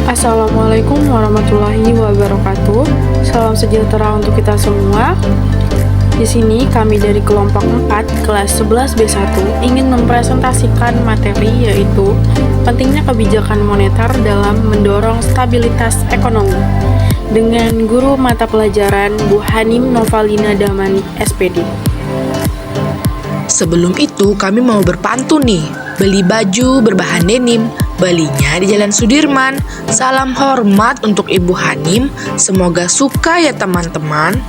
Assalamualaikum warahmatullahi wabarakatuh. Salam sejahtera untuk kita semua. Di sini kami dari kelompok 4 kelas 11B1 ingin mempresentasikan materi yaitu pentingnya kebijakan moneter dalam mendorong stabilitas ekonomi dengan guru mata pelajaran Bu Hanim Novalina Damani SPD. Sebelum itu kami mau berpantun nih, beli baju berbahan denim, belinya di Jalan Sudirman. Salam hormat untuk Ibu Hanim, semoga suka ya teman-teman.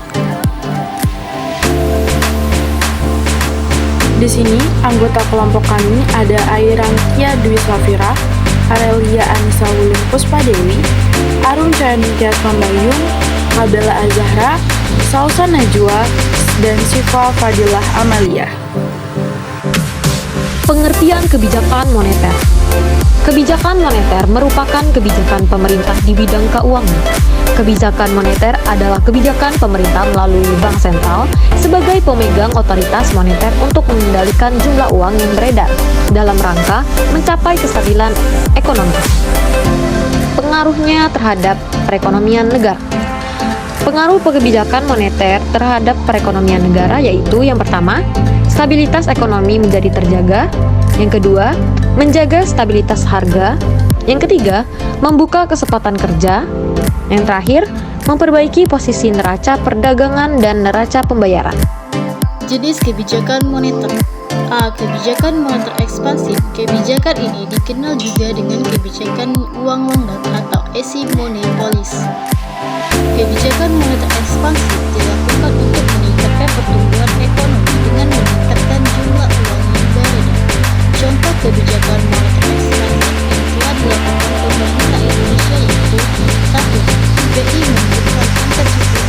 Di sini anggota kelompok kami ada Airang Kia Dwi Safira, Arelia Anissa Wuling Puspadewi, Arum Cayaningtyas Mambayun, Abela Azahra, Sausa Najwa, dan Siva Fadilah Amalia. Pengertian kebijakan moneter. Kebijakan moneter merupakan kebijakan pemerintah di bidang keuangan. Kebijakan moneter adalah kebijakan pemerintah melalui bank sentral sebagai pemegang otoritas moneter untuk mengendalikan jumlah uang yang beredar dalam rangka mencapai kestabilan ekonomi. Pengaruhnya terhadap perekonomian negara. Pengaruh kebijakan moneter terhadap perekonomian negara yaitu yang pertama, stabilitas ekonomi menjadi terjaga. Yang kedua, menjaga stabilitas harga. Yang ketiga, membuka kesempatan kerja. Yang terakhir, memperbaiki posisi neraca perdagangan dan neraca pembayaran. Jenis kebijakan moneter. A. Kebijakan moneter ekspansif. Kebijakan ini dikenal juga dengan kebijakan uang longgar atau easy money policy. Kebijakan moneter ekspansif dilakukan untuk meningkatkan pertumbuhan ekonomi dengan meningkatkan jumlah uang yang beredar. Contoh kebijakan moneter ekspansif yang telah dilakukan pemerintah Indonesia yaitu 1. BI membuka kantor sisa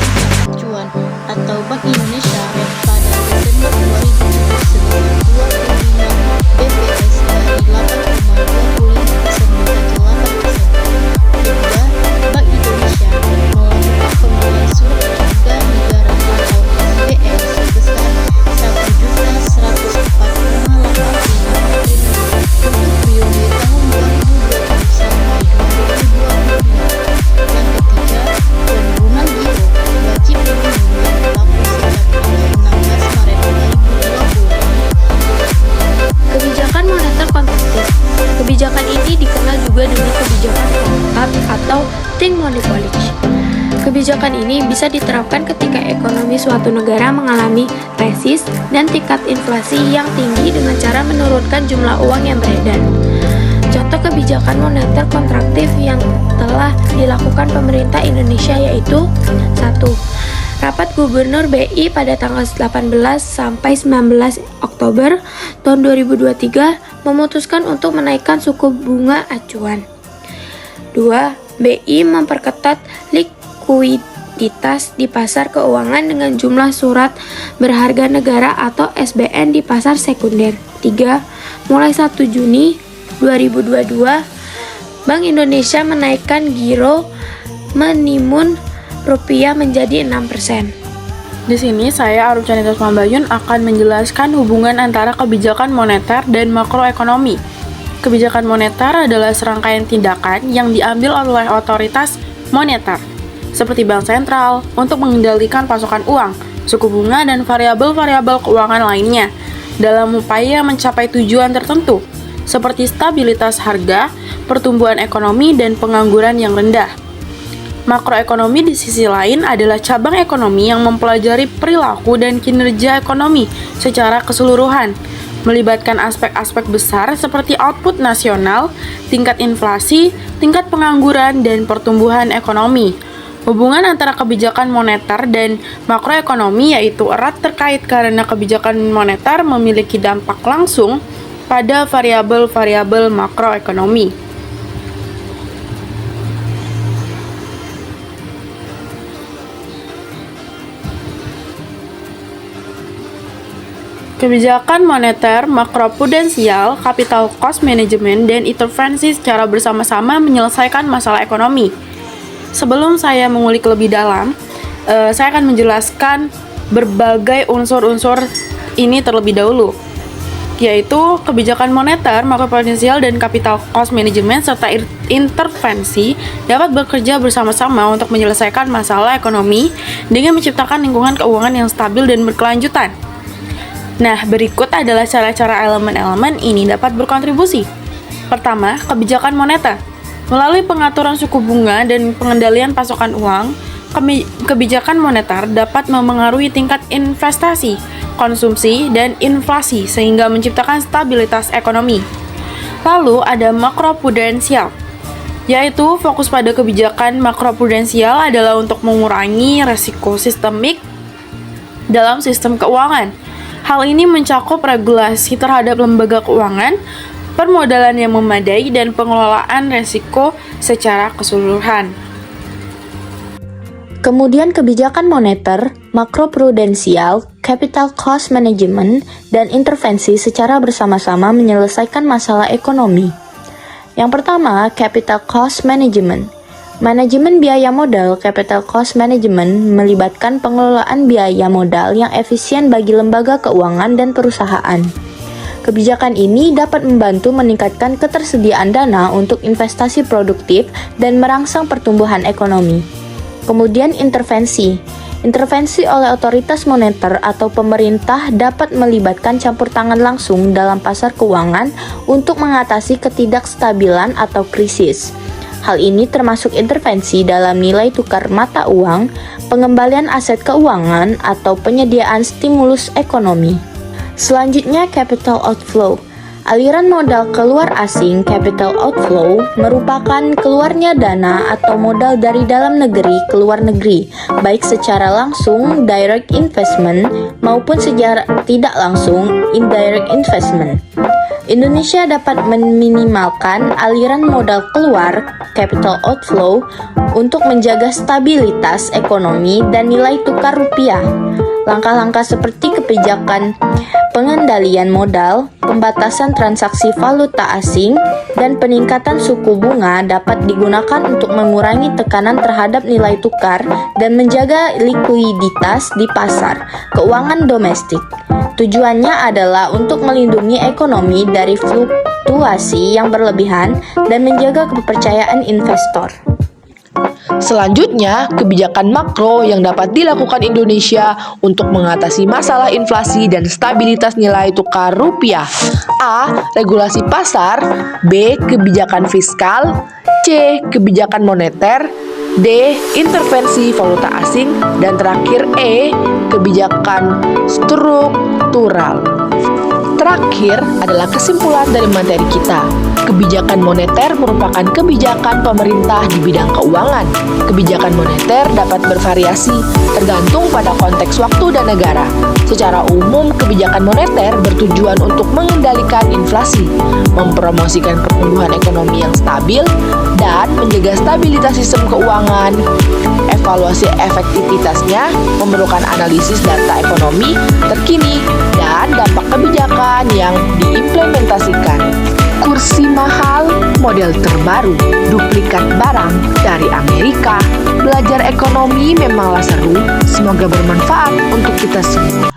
acuan atau Bank Indonesia rate pada Desember 2007 sebanyak 25 BPS dari 8,25% menjadi 8%. Kedua, Bank Indonesia melakukan pembelian surat berharga negara atau SBN sebesar 1.104,85 triliun untuk periode tahun 2020 sampai 2022. Yang ketiga, penurunan giro wajib minimum yang berlaku sejak tanggal 16 Maret 2020. Kebijakan moneter kontraktif. Kebijakan ini dikenal juga dengan kebijakan kontrak atau think money policy. Kebijakan ini bisa diterapkan ketika ekonomi suatu negara mengalami resis dan tingkat inflasi yang tinggi dengan cara menurunkan jumlah uang yang beredar. Contoh kebijakan moneter kontraktif yang telah dilakukan pemerintah Indonesia yaitu 1. Rapat Gubernur BI pada tanggal 18 sampai 19 Oktober tahun 2023 memutuskan untuk menaikkan suku bunga acuan. 2. BI memperketat likuiditas di pasar keuangan dengan jumlah surat berharga negara atau SBN di pasar sekunder. 3. Mulai 1 Juni 2022, Bank Indonesia menaikkan giro minimum rupiah menjadi 6%. Di sini saya Arum Cayaningtyas Mambayun akan menjelaskan hubungan antara kebijakan moneter dan makroekonomi. Kebijakan moneter adalah serangkaian tindakan yang diambil oleh otoritas moneter, seperti bank sentral, untuk mengendalikan pasokan uang, suku bunga, dan variabel-variabel keuangan lainnya, dalam upaya mencapai tujuan tertentu, seperti stabilitas harga, pertumbuhan ekonomi, dan pengangguran yang rendah. Makroekonomi di sisi lain adalah cabang ekonomi yang mempelajari perilaku dan kinerja ekonomi secara keseluruhan, melibatkan aspek-aspek besar seperti output nasional, tingkat inflasi, tingkat pengangguran, dan pertumbuhan ekonomi. Hubungan antara kebijakan moneter dan makroekonomi yaitu erat terkait karena kebijakan moneter memiliki dampak langsung pada variabel-variabel makroekonomi. Kebijakan moneter, makroprudensial, capital cost management, dan intervensi secara bersama-sama menyelesaikan masalah ekonomi. Sebelum saya mengulik lebih dalam, saya akan menjelaskan berbagai unsur-unsur ini terlebih dahulu. yaitu kebijakan moneter, makroprudensial, dan capital cost management serta intervensi dapat bekerja bersama-sama untuk menyelesaikan masalah ekonomi dengan menciptakan lingkungan keuangan yang stabil dan berkelanjutan. Nah, berikut adalah cara-cara elemen-elemen ini dapat berkontribusi. Pertama, kebijakan moneter. Melalui pengaturan suku bunga dan pengendalian pasokan uang, kebijakan moneter dapat memengaruhi tingkat investasi, konsumsi, dan inflasi sehingga menciptakan stabilitas ekonomi. Lalu ada makroprudensial, yaitu fokus pada kebijakan makroprudensial adalah untuk mengurangi resiko sistemik dalam sistem keuangan. Hal ini mencakup regulasi terhadap lembaga keuangan, permodalan yang memadai, dan pengelolaan resiko secara keseluruhan. Kemudian kebijakan moneter, makroprudensial, capital cost management, dan intervensi secara bersama-sama menyelesaikan masalah ekonomi. Yang pertama, capital cost management. Manajemen biaya modal, capital cost management, melibatkan pengelolaan biaya modal yang efisien bagi lembaga keuangan dan perusahaan. Kebijakan ini dapat membantu meningkatkan ketersediaan dana untuk investasi produktif dan merangsang pertumbuhan ekonomi. Kemudian intervensi. Intervensi oleh otoritas moneter atau pemerintah dapat melibatkan campur tangan langsung dalam pasar keuangan untuk mengatasi ketidakstabilan atau krisis. Hal ini termasuk intervensi dalam nilai tukar mata uang, pengembalian aset keuangan, atau penyediaan stimulus ekonomi. Selanjutnya, capital outflow. Aliran modal keluar asing, capital outflow, merupakan keluarnya dana atau modal dari dalam negeri ke luar negeri, baik secara langsung, direct investment, maupun secara tidak langsung, indirect investment. Indonesia dapat meminimalkan aliran modal keluar, capital outflow, untuk menjaga stabilitas ekonomi dan nilai tukar rupiah. Langkah-langkah seperti kebijakan pengendalian modal, pembatasan transaksi valuta asing, dan peningkatan suku bunga dapat digunakan untuk mengurangi tekanan terhadap nilai tukar dan menjaga likuiditas di pasar keuangan domestik. Tujuannya adalah untuk melindungi ekonomi dari fluktuasi yang berlebihan dan menjaga kepercayaan investor. Selanjutnya, kebijakan makro yang dapat dilakukan Indonesia untuk mengatasi masalah inflasi dan stabilitas nilai tukar rupiah. A. Regulasi pasar. B. Kebijakan fiskal. C. Kebijakan moneter. D. Intervensi valuta asing. Dan terakhir E. Kebijakan struktural. Terakhir adalah kesimpulan dari materi kita. Kebijakan moneter merupakan kebijakan pemerintah di bidang keuangan. Kebijakan moneter dapat bervariasi tergantung pada konteks waktu dan negara. Secara umum, kebijakan moneter bertujuan untuk mengendalikan inflasi, mempromosikan pertumbuhan ekonomi yang stabil, dan menjaga stabilitas sistem keuangan. Evaluasi efektivitasnya memerlukan analisis data ekonomi terkini dan dampak kebijakan yang diimplementasikan. Kursi mahal, model terbaru, duplikat barang dari Amerika. Belajar ekonomi memanglah seru, semoga bermanfaat untuk kita semua.